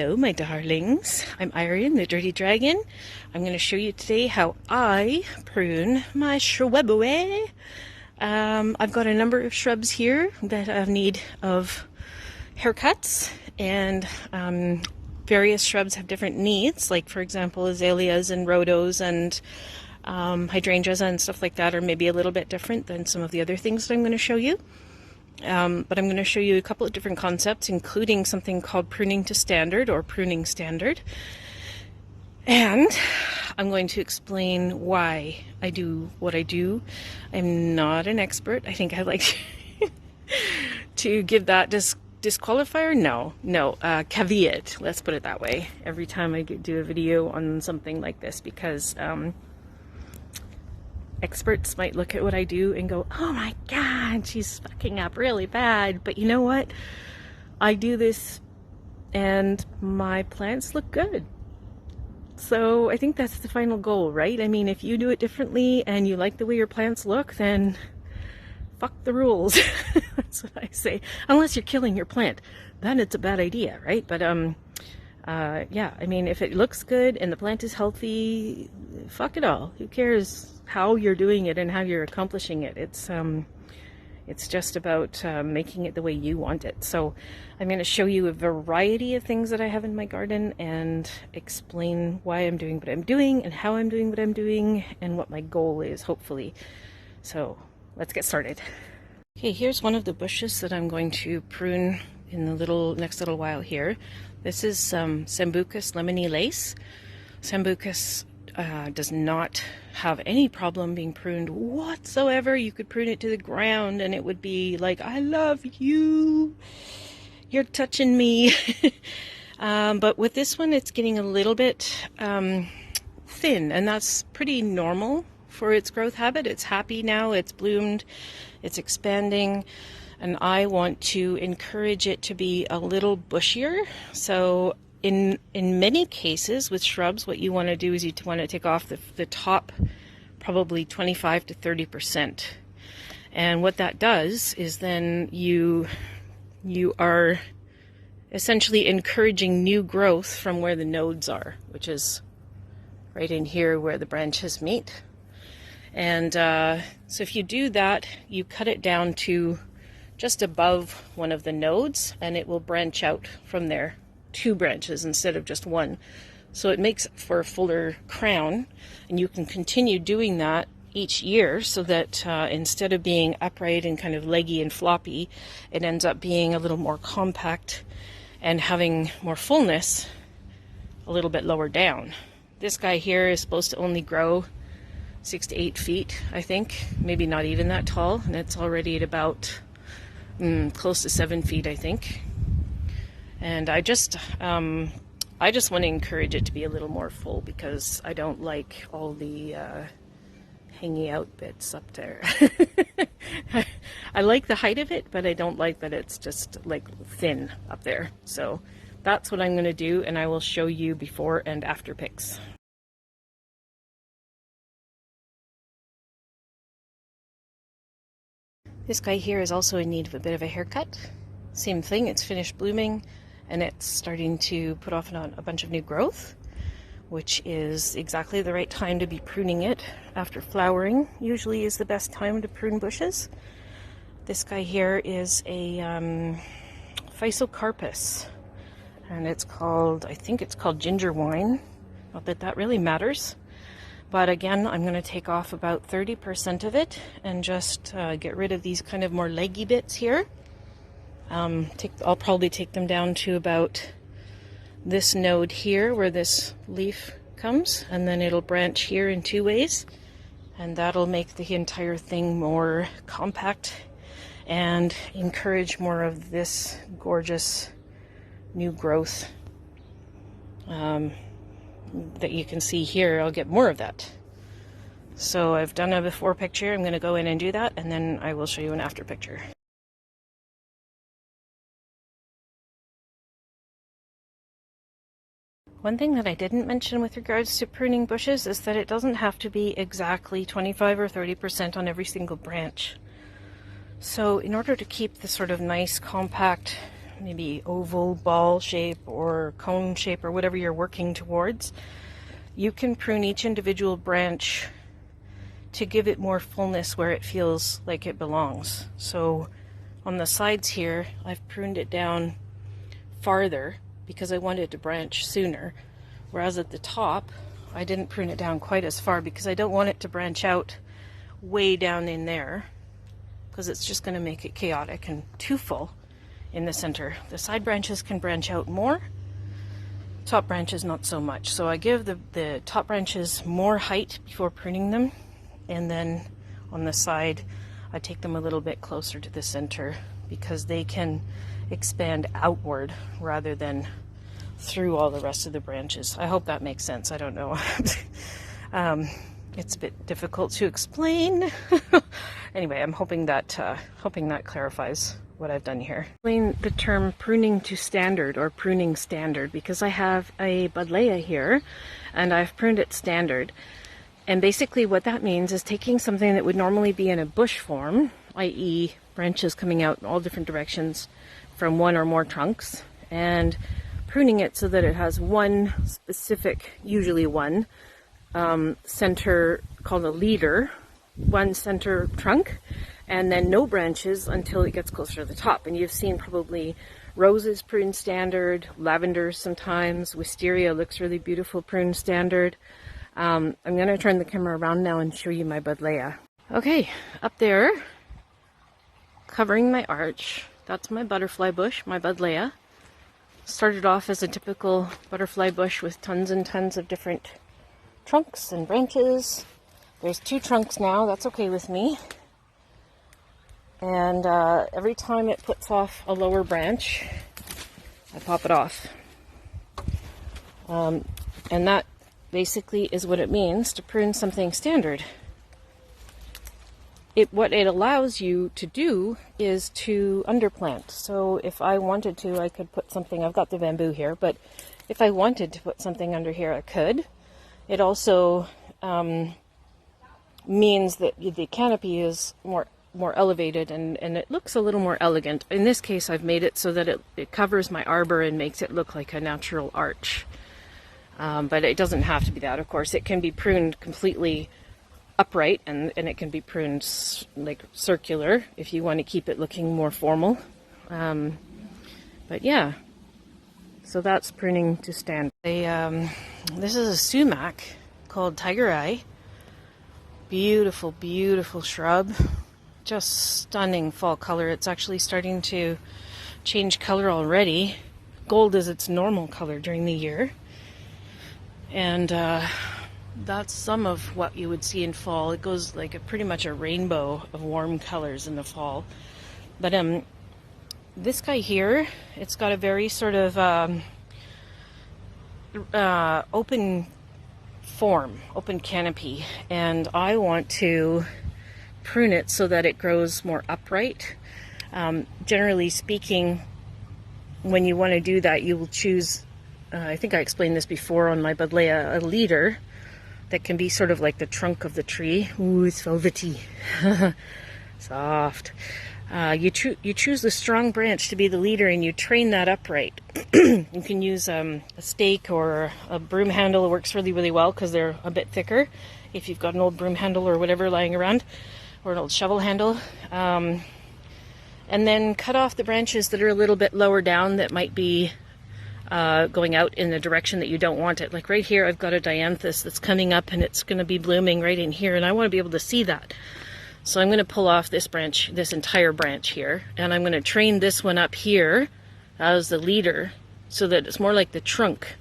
Hello my darlings, I'm Irene the Dirty Dragon. I'm going to show you today how I prune my shrubbery. I've got a number of shrubs here that have need of haircuts, and various shrubs have different needs, like for example azaleas and rhodos and hydrangeas and stuff like that are maybe a little bit different than some of the other things that I'm going to show you. But I'm going to show you a couple of different concepts, including something called pruning to standard or pruning standard. And I'm going to explain why I do what I do. I'm not an expert. I think I like to give that disqualifier. No, caveat. Let's put it that way. Every time I do a video on something like this, because experts might look at what I do and go, oh my god, she's fucking up really bad. But you know what? I do this and my plants look good. So I think that's the final goal, right? I mean, if you do it differently and you like the way your plants look, then fuck the rules. That's what I say. Unless you're killing your plant, then it's a bad idea, right? But yeah, I mean, if it looks good and the plant is healthy, fuck it all. Who cares how you're doing it and how you're accomplishing it? It's just about making it the way you want it. So I'm going to show you a variety of things that I have in my garden and explain why I'm doing what I'm doing and how I'm doing what I'm doing and what my goal is, hopefully. So let's get started. Okay, here's one of the bushes that I'm going to prune in the next little while here. This is Sambucus lemony lace. Sambucus does not have any problem being pruned whatsoever. You could prune it to the ground and it would be like, I love you, you're touching me. But with this one, it's getting a little bit thin, and that's pretty normal for its growth habit. It's happy now, it's bloomed, it's expanding, and I want to encourage it to be a little bushier. So in many cases with shrubs, what you want to do is you want to take off the top probably 25 to 30%. And what that does is then you are essentially encouraging new growth from where the nodes are, which is right in here where the branches meet. And so if you do that, you cut it down to just above one of the nodes, and it will branch out from there. 2 branches instead of just 1. So it makes for a fuller crown, and you can continue doing that each year so that instead of being upright and kind of leggy and floppy, it ends up being a little more compact and having more fullness a little bit lower down. This guy here is supposed to only grow 6 to 8 feet, I think, maybe not even that tall, and it's already at about close to 7 feet, I think. And I just want to encourage it to be a little more full, because I don't like all the hanging out bits up there. I like the height of it, but I don't like that it's just like thin up there. So that's what I'm going to do, and I will show you before and after pics. This guy here is also in need of a bit of a haircut. Same thing, it's finished blooming and it's starting to put off a bunch of new growth, which is exactly the right time to be pruning it. After flowering usually is the best time to prune bushes. This guy here is a Faisocarpus, and it's called, I think it's called ginger wine. Not that that really matters. But again, I'm going to take off about 30% of it and just get rid of these kind of more leggy bits here. I'll probably take them down to about this node here where this leaf comes, and then it'll branch here in 2 ways, and that'll make the entire thing more compact and encourage more of this gorgeous new growth that you can see here. I'll get more of that. So I've done a before picture. I'm going to go in and do that, and then I will show you an after picture. One thing that I didn't mention with regards to pruning bushes is that it doesn't have to be exactly 25 or 30% on every single branch. So in order to keep the sort of nice, compact, maybe oval, ball shape, or cone shape, or whatever you're working towards, you can prune each individual branch to give it more fullness where it feels like it belongs. So on the sides here, I've pruned it down farther because I wanted to branch sooner, whereas at the top I didn't prune it down quite as far because I don't want it to branch out way down in there, because it's just going to make it chaotic and too full in the center. The side branches can branch out more, top branches not so much. So I give the top branches more height before pruning them, and then on the side I take them a little bit closer to the center because they can expand outward rather than through all the rest of the branches. I hope that makes sense. I don't know. It's a bit difficult to explain. Anyway, I'm hoping that clarifies what I've done here. Explain the term pruning to standard or pruning standard because I have a buddleia here and I've pruned it standard. And basically what that means is taking something that would normally be in a bush form, i.e. branches coming out in all different directions from one or more trunks, and pruning it so that it has one specific, usually one, center called a leader, one center trunk, and then no branches until it gets closer to the top. And you've seen probably roses pruned standard, lavenders sometimes, wisteria looks really beautiful pruned standard. I'm going to turn the camera around now and show you my buddleia. Okay, up there, covering my arch, that's my butterfly bush, my buddleia. Started off as a typical butterfly bush with tons and tons of different trunks and branches. There's 2 trunks now, that's okay with me. And every time it puts off a lower branch, I pop it off. And that basically is what it means to prune something standard. What it allows you to do is to underplant. So if I wanted to, I could put something, I've got the bamboo here, but if I wanted to put something under here, I could. It also means that the canopy is more elevated and it looks a little more elegant. In this case, I've made it so that it covers my arbor and makes it look like a natural arch. But it doesn't have to be that, of course. It can be pruned completely upright and it can be pruned like circular if you want to keep it looking more formal. But yeah, so that's pruning to stand. This is a sumac called Tiger Eye. Beautiful, beautiful shrub. Just stunning fall color. It's actually starting to change color already. Gold is its normal color during the year. And that's some of what you would see in fall. It goes like pretty much a rainbow of warm colors in the fall. But this guy here, it's got a very sort of open form, open canopy, and I want to prune it so that it grows more upright. Generally speaking, when you want to do that, you will choose, I think I explained this before on my buddleia, a leader that can be sort of like the trunk of the tree. Ooh, it's velvety. Soft. You choose the strong branch to be the leader and you train that upright. You can use a stake or a broom handle. It works really, really well because they're a bit thicker. If you've got an old broom handle or whatever lying around, or an old shovel handle. And then cut off the branches that are a little bit lower down that might be going out in the direction that you don't want it. Like right here, I've got a dianthus that's coming up and it's going to be blooming right in here, and I want to be able to see that. So I'm going to pull off this branch, this entire branch here, and I'm going to train this one up here as the leader so that it's more like the trunk.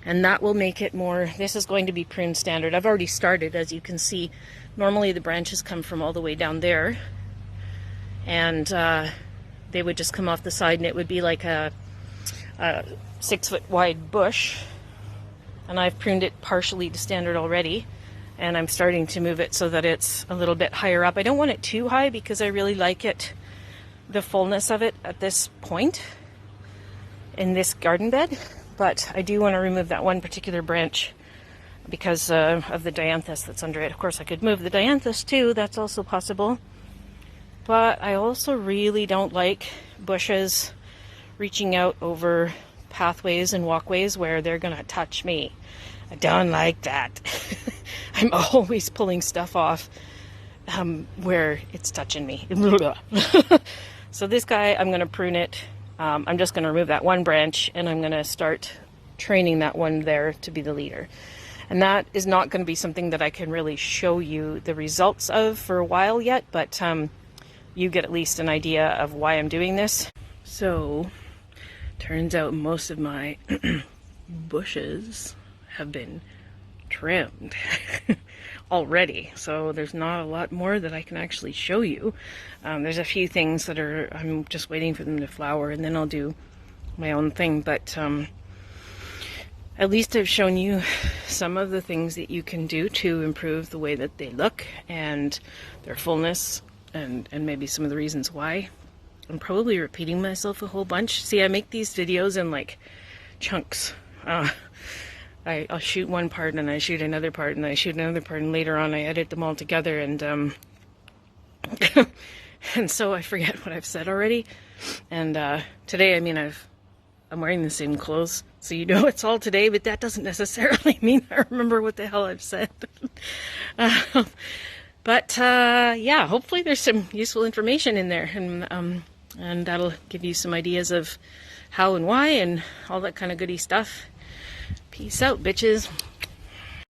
And that will make it more, this is going to be pruned standard. I've already started, as you can see. Normally the branches come from all the way down there, and they would just come off the side and it would be like a 6 foot wide bush. And I've pruned it partially to standard already. And I'm starting to move it so that it's a little bit higher up. I don't want it too high because I really like it, the fullness of it at this point in this garden bed. But I do want to remove that one particular branch because of the dianthus that's under it. Of course, I could move the dianthus too. That's also possible. But I also really don't like bushes reaching out over pathways and walkways where they're gonna touch me. I don't like that. I'm always pulling stuff off where it's touching me. So this guy, I'm gonna prune it. I'm just gonna remove that one branch, and I'm gonna start training that one there to be the leader. And that is not going to be something that I can really show you the results of for a while yet, but you get at least an idea of why I'm doing this. So, turns out most of my bushes have been trimmed already, so there's not a lot more that I can actually show you. There's a few things that I'm just waiting for them to flower, and then I'll do my own thing, but at least I've shown you some of the things that you can do to improve the way that they look and their fullness, and maybe some of the reasons why. I'm probably repeating myself a whole bunch. See, I make these videos in like chunks. I'll shoot one part, and I shoot another part, and I shoot another part, and later on I edit them all together, and and so I forget what I've said already. And today, I mean, I'm wearing the same clothes, so you know it's all today, but that doesn't necessarily mean I remember what the hell I've said. But yeah, hopefully there's some useful information in there, and that'll give you some ideas of how and why and all that kind of goody stuff. Peace out, bitches.